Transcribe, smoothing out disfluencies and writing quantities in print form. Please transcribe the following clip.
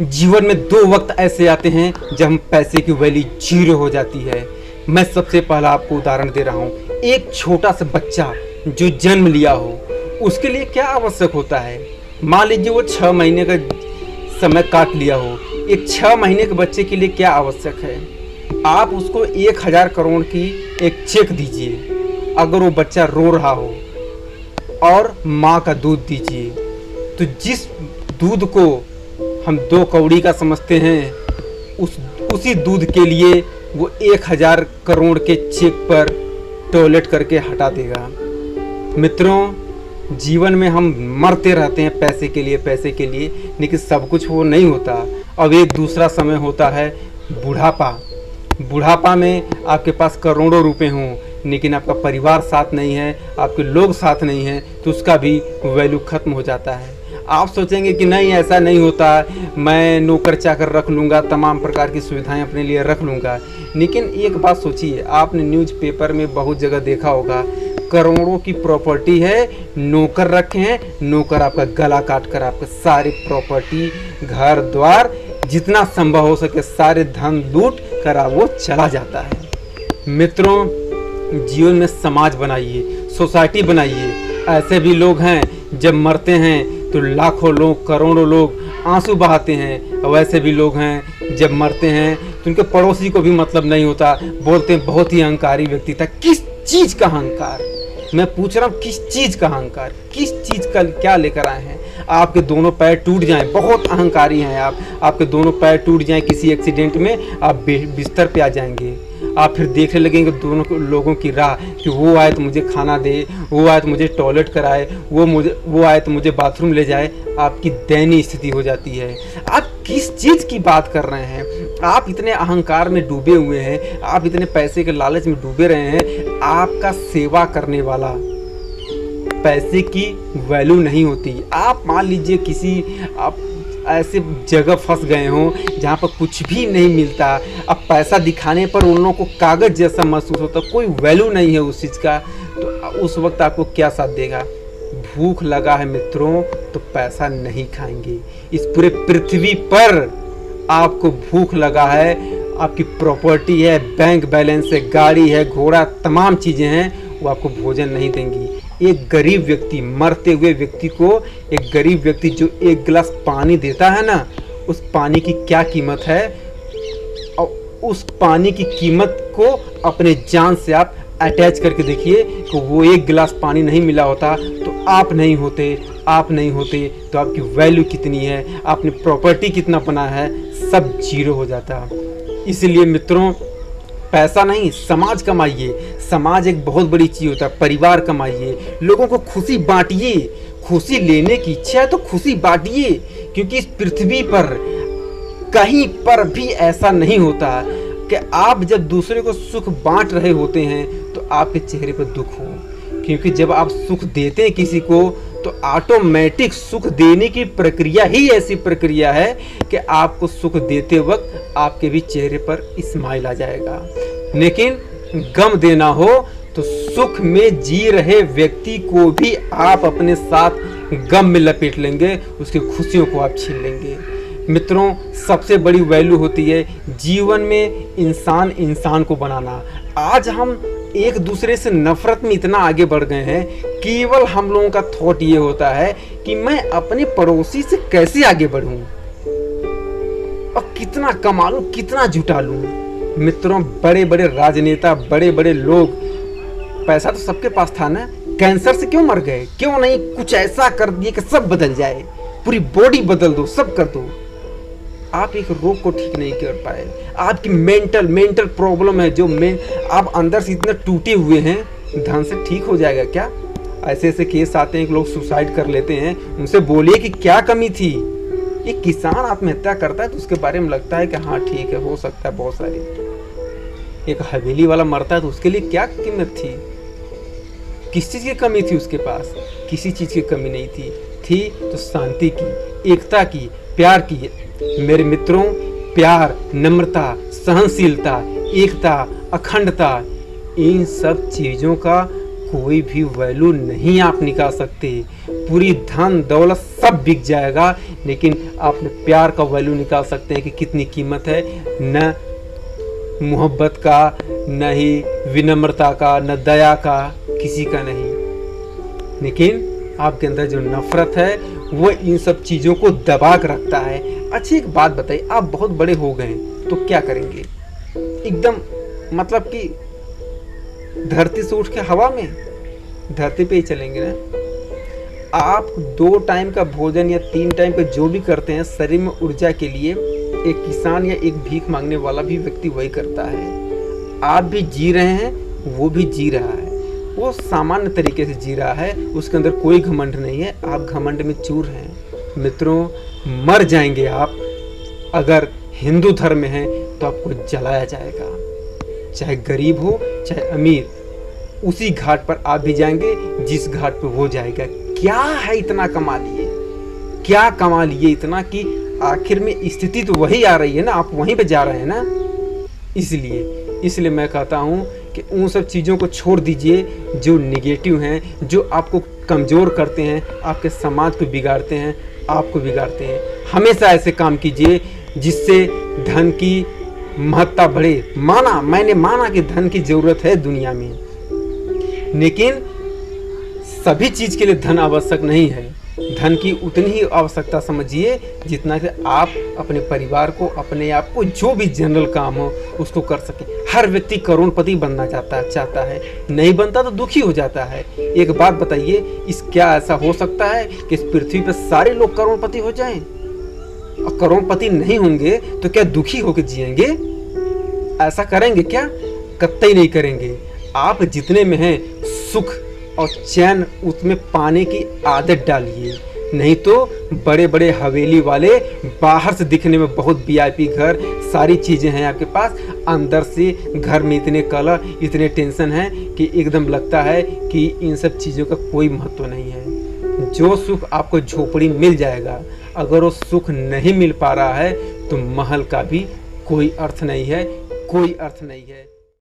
जीवन में दो वक्त ऐसे आते हैं जब हम पैसे की वैल्यू जीरो हो जाती है। मैं सबसे पहला आपको उदाहरण दे रहा हूँ। एक छोटा सा बच्चा जो जन्म लिया हो, उसके लिए क्या आवश्यक होता है। मान लीजिए वो 6 महीने का समय काट लिया हो। एक 6 महीने के बच्चे के लिए क्या आवश्यक है। आप उसको 1000 करोड़ की एक चेक दीजिए, अगर वो बच्चा रो रहा हो, और माँ का दूध दीजिए, तो जिस दूध को हम 2 कौड़ी का समझते हैं, उसी दूध के लिए वो 1000 करोड़ के चेक पर टॉयलेट करके हटा देगा। मित्रों, जीवन में हम मरते रहते हैं पैसे के लिए, लेकिन सब कुछ वो नहीं होता। अब एक दूसरा समय होता है बुढ़ापा में आपके पास करोड़ों रुपए हों, लेकिन आपका परिवार साथ नहीं है, आपके लोग साथ नहीं हैं, तो उसका भी वैल्यू खत्म हो जाता है। आप सोचेंगे कि नहीं, ऐसा नहीं होता, मैं नौकर चाकर रख लूँगा, तमाम प्रकार की सुविधाएं अपने लिए रख लूँगा। लेकिन एक बात सोचिए, आपने न्यूज़पेपर में बहुत जगह देखा होगा, करोड़ों की प्रॉपर्टी है, नौकर रखे हैं, नौकर आपका गला काट कर आपके सारी प्रॉपर्टी, घर द्वार, जितना संभव हो सके सारे धन लूट कर वो चला जाता है। मित्रों, जीवन में समाज बनाइए, सोसाइटी बनाइए। ऐसे भी लोग हैं जब मरते हैं तो लाखों लोग, करोड़ों लोग आंसू बहाते हैं। वैसे भी लोग हैं जब मरते हैं तो उनके पड़ोसी को भी मतलब नहीं होता, बोलते हैं बहुत ही अहंकारी व्यक्ति था। किस चीज़ का अहंकार? मैं पूछ रहा हूँ, किस चीज़ का अहंकार, किस चीज़ का क्या लेकर आए हैं। आपके दोनों पैर टूट जाएं, बहुत अहंकारी हैं आप, आपके दोनों पैर टूट जाएं किसी एक्सीडेंट में, आप बिस्तर पे आ जाएंगे। आप फिर देखने लगेंगे दोनों लोगों की राह कि वो आए तो मुझे खाना दे, वो आए तो मुझे टॉयलेट कराए, वो आए तो मुझे बाथरूम ले जाए। आपकी दयनीय स्थिति हो जाती है। आप किस चीज़ की बात कर रहे हैं? आप इतने अहंकार में डूबे हुए हैं, आप इतने पैसे के लालच में डूबे रहे हैं। आपका सेवा करने वाला पैसे की वैल्यू नहीं होती। आप मान लीजिए किसी आप ऐसे जगह फंस गए हों जहाँ पर कुछ भी नहीं मिलता, अब पैसा दिखाने पर उन लोगों को कागज़ जैसा महसूस होता, कोई वैल्यू नहीं है उस चीज़ का, तो उस वक्त आपको क्या साथ देगा? भूख लगा है मित्रों तो पैसा नहीं खाएंगे। इस पूरे पृथ्वी पर आपको भूख लगा है, आपकी प्रॉपर्टी है, बैंक बैलेंस है, गाड़ी है, घोड़ा, तमाम चीज़ें हैं, वो आपको भोजन नहीं देंगी। एक गरीब व्यक्ति, मरते हुए व्यक्ति को एक गरीब व्यक्ति जो एक गिलास पानी देता है ना, उस पानी की क्या कीमत है, और उस पानी की कीमत को अपने जान से आप अटैच करके देखिए कि वो एक गिलास पानी नहीं मिला होता तो आप नहीं होते, तो आपकी वैल्यू कितनी है, आपने प्रॉपर्टी कितना बना है, सब जीरो हो जाता। इसलिए मित्रों, पैसा नहीं, समाज कमाइए। समाज एक बहुत बड़ी चीज़ होता है। परिवार कमाइए, लोगों को खुशी बांटिए। खुशी लेने की इच्छा है तो खुशी बांटिए, क्योंकि इस पृथ्वी पर कहीं पर भी ऐसा नहीं होता कि आप जब दूसरे को सुख बांट रहे होते हैं तो आपके चेहरे पर दुख हो। क्योंकि जब आप सुख देते हैं किसी को तो ऑटोमेटिक सुख देने की प्रक्रिया ही ऐसी प्रक्रिया है कि आपको सुख देते वक्त आपके भी चेहरे पर स्माइल आ जाएगा। लेकिन गम देना हो तो सुख में जी रहे व्यक्ति को भी आप अपने साथ गम में लपेट लेंगे, उसकी खुशियों को आप छीन लेंगे। मित्रों, सबसे बड़ी वैल्यू होती है जीवन में इंसान को बनाना। आज हम एक दूसरे से नफरत में इतना आगे बढ़ गए हैं, केवल हम लोगों का थॉट ये होता है कि मैं अपने पड़ोसी से कैसे आगे बढ़ूं और कितना कमा लूं, कितना जुटा लूं। मित्रों, बड़े बड़े राजनेता, बड़े बड़े लोग, पैसा तो सबके पास था ना, कैंसर से क्यों मर गए? क्यों नहीं कुछ ऐसा कर दिए कि सब बदल जाए, पूरी बॉडी बदल दो, सब कर दो। आप एक रोग को ठीक नहीं कर पाए। आपकी मेंटल प्रॉब्लम है, जो आप अंदर से इतने टूटे हुए हैं, धन से ठीक हो जाएगा क्या? ऐसे ऐसे केस आते हैं कि लोग सुसाइड कर लेते हैं। उनसे बोलिए कि क्या कमी थी। एक किसान आत्महत्या करता है तो उसके बारे में लगता है कि हाँ ठीक है, हो सकता है बहुत सारी। एक हवेली वाला मरता है तो उसके लिए क्या कीमत थी? किस चीज़ की कमी थी उसके पास? किसी चीज़ की कमी नहीं थी तो शांति की, एकता की, प्यार की। मेरे मित्रों, प्यार, नम्रता, सहनशीलता, एकता, अखंडता, इन सब चीज़ों का कोई भी वैल्यू नहीं आप निकाल सकते। पूरी धन दौलत सब बिक जाएगा, लेकिन आप प्यार का वैल्यू निकाल सकते हैं कि कितनी कीमत है। न मोहब्बत का, न ही विनम्रता का, न दया का, किसी का नहीं। लेकिन आपके अंदर जो नफरत है वो इन सब चीज़ों को दबा कर रखता है। अच्छी एक बात बताइए, आप बहुत बड़े हो गए तो क्या करेंगे? एकदम मतलब कि धरती से उठ के हवा में, धरती पे ही चलेंगे ना। आप 2 टाइम का भोजन या 3 टाइम का जो भी करते हैं शरीर में ऊर्जा के लिए, एक किसान या एक भीख मांगने वाला भी व्यक्ति वही करता है। आप भी जी रहे हैं, वो भी जी रहा है। वो सामान्य तरीके से जी रहा है, उसके अंदर कोई घमंड नहीं है। आप घमंड में चूर हैं। मित्रों, मर जाएंगे आप। अगर हिंदू धर्म में है तो आपको जलाया जाएगा, चाहे गरीब हो चाहे अमीर। उसी घाट पर आप भी जाएंगे जिस घाट पर वो जाएगा। क्या है इतना कमा लिए, क्या कमा लिए इतना कि आखिर में स्थिति तो वही आ रही है ना, आप वहीं पे जा रहे हैं ना। इसलिए मैं कहता हूँ कि उन सब चीज़ों को छोड़ दीजिए जो निगेटिव हैं, जो आपको कमज़ोर करते हैं, आपके समाज को बिगाड़ते हैं, आपको बिगाड़ते हैं। हमेशा ऐसे काम कीजिए जिससे धन की महत्ता बढ़े। मैंने माना कि धन की ज़रूरत है दुनिया में, लेकिन सभी चीज़ के लिए धन आवश्यक नहीं है। धन की उतनी ही आवश्यकता समझिए जितना कि आप अपने परिवार को, अपने आप को, जो भी जनरल काम हो उसको कर सकें। हर व्यक्ति करोड़पति बनना चाहता है, नहीं बनता तो दुखी हो जाता है। एक बात बताइए, क्या ऐसा हो सकता है कि इस पृथ्वी पर सारे लोग करोड़पति हो जाएं? और करोड़पति नहीं होंगे तो क्या दुखी होकर जिएंगे? ऐसा करेंगे क्या? कतई नहीं करेंगे। आप जितने में हैं सुख और चैन उसमें पाने की आदत डालिए, नहीं तो बड़े बड़े हवेली वाले, बाहर से दिखने में बहुत वीआईपी घर, सारी चीज़ें हैं आपके पास, अंदर से घर में इतने कलह, इतने टेंशन है कि एकदम लगता है कि इन सब चीज़ों का कोई महत्व नहीं है। जो सुख आपको झोपड़ी मिल जाएगा, अगर वो सुख नहीं मिल पा रहा है तो महल का भी कोई अर्थ नहीं है, कोई अर्थ नहीं है।